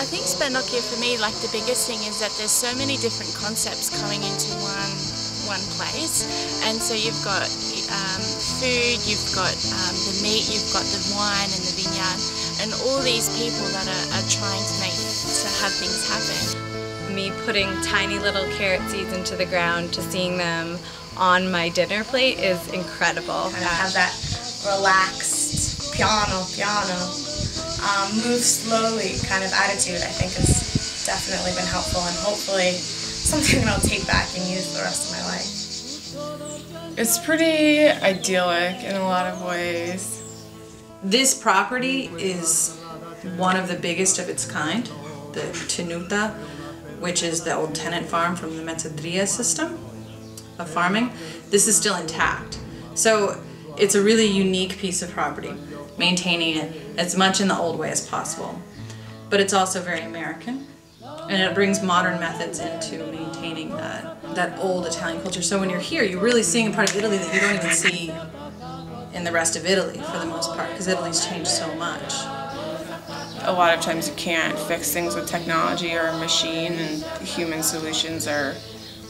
I think Spannocchia for me, like the biggest thing is that there's so many different concepts coming into one place, and so you've got food, you've got the meat, you've got the wine and the vineyard, and all these people that are trying to have things happen. Me putting tiny little carrot seeds into the ground to seeing them on my dinner plate is incredible. Kind of have that relaxed, piano, move slowly kind of attitude, I think has definitely been helpful, and hopefully something that I'll take back and use the rest of my life. It's pretty idyllic in a lot of ways. This property is one of the biggest of its kind, the Tenuta, which is the old tenant farm from the Mezzadria system of farming. This is still intact. So it's a really unique piece of property, maintaining it as much in the old way as possible. But it's also very American, and it brings modern methods into maintaining that old Italian culture. So when you're here, you're really seeing a part of Italy that you don't even see in the rest of Italy for the most part, because Italy's changed so much. A lot of times you can't fix things with technology or a machine, and human solutions are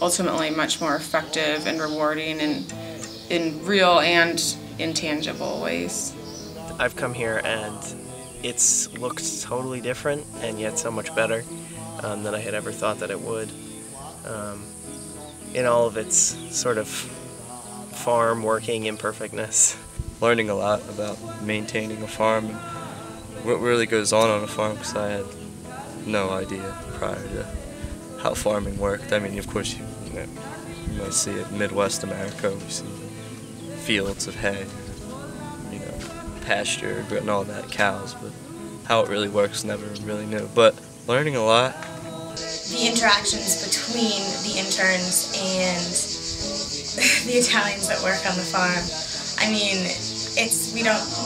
ultimately much more effective and rewarding and in real and intangible ways. I've come here and it's looked totally different and yet so much better than I had ever thought that it would. In all of its sort of farm working imperfectness. Learning a lot about maintaining a farm and what really goes on a farm, because I had no idea prior to how farming worked. I mean, of course, you might see it in Midwest America, we see fields of hay, pasture and all that, cows, but how it really works, never really knew. But learning a lot. The interactions between the interns and the Italians that work on the farm, I mean,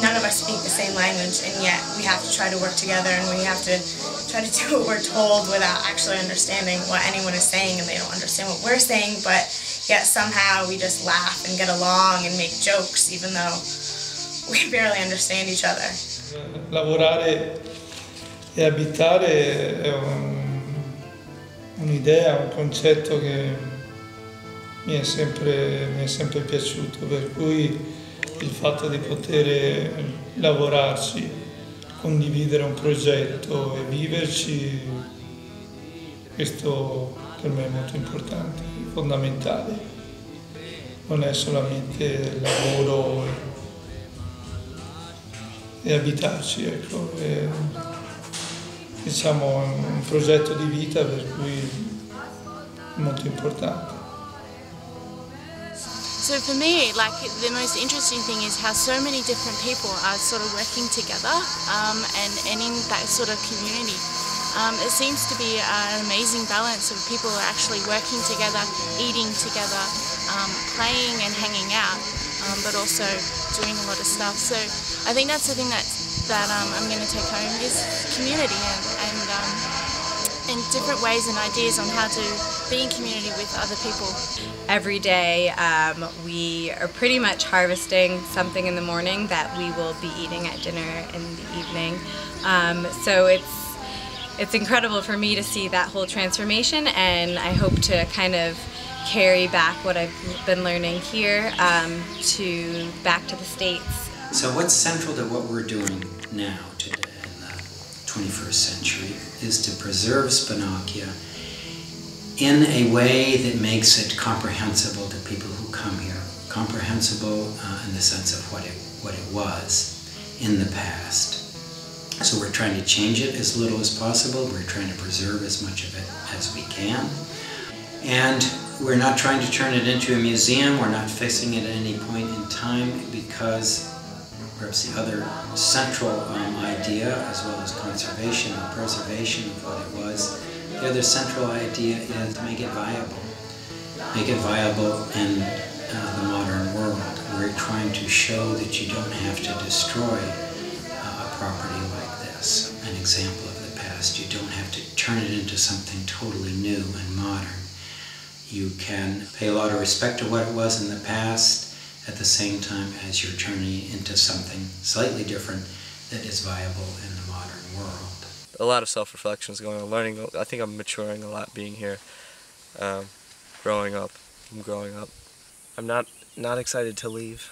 none of us speak the same language, and yet we have to try to work together, and we have to try to do what we're told without actually understanding what anyone is saying, and they don't understand what we're saying, but yet somehow we just laugh and get along and make jokes even though we barely understand each other. Lavorare e abitare è un'idea, un concetto che mi è sempre piaciuto, per cui il fatto di poter lavorarci, condividere un progetto e viverci, questo per me è molto importante, fondamentale. Non è solamente lavoro e abitarci, ecco. È, diciamo, un progetto di vita per cui è molto importante. So for me, like, the most interesting thing is how so many different people are sort of working together and in that sort of community. It seems to be an amazing balance of people actually working together, eating together, playing and hanging out, but also doing a lot of stuff. So I think that's the thing that I'm going to take home is community and different ways and ideas on how to be in community with other people. Every day we are pretty much harvesting something in the morning that we will be eating at dinner in the evening. So it's incredible for me to see that whole transformation, and I hope to kind of carry back what I've been learning here back to the States. So what's central to what we're doing now today in the 21st century is to preserve Spannocchia in a way that makes it comprehensible to people who come here. Comprehensible in the sense of what it was in the past. So we're trying to change it as little as possible. We're trying to preserve as much of it as we can. And we're not trying to turn it into a museum. We're not fixing it at any point in time, because perhaps the other central idea, as well as conservation and preservation of what it was, the other central idea is to make it viable. Make it viable in the modern world. We're trying to show that you don't have to destroy a property like this, an example of the past. past. You don't have to turn it into something totally new and modern. You can pay a lot of respect to what it was in the past at the same time as you're turning into something slightly different that is viable in the modern world. A lot of self-reflection is going on, learning. I think I'm maturing a lot being here, growing up. I'm growing up. I'm not excited to leave.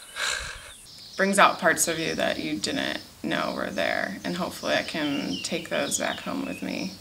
Brings out parts of you that you didn't know were there, and hopefully I can take those back home with me.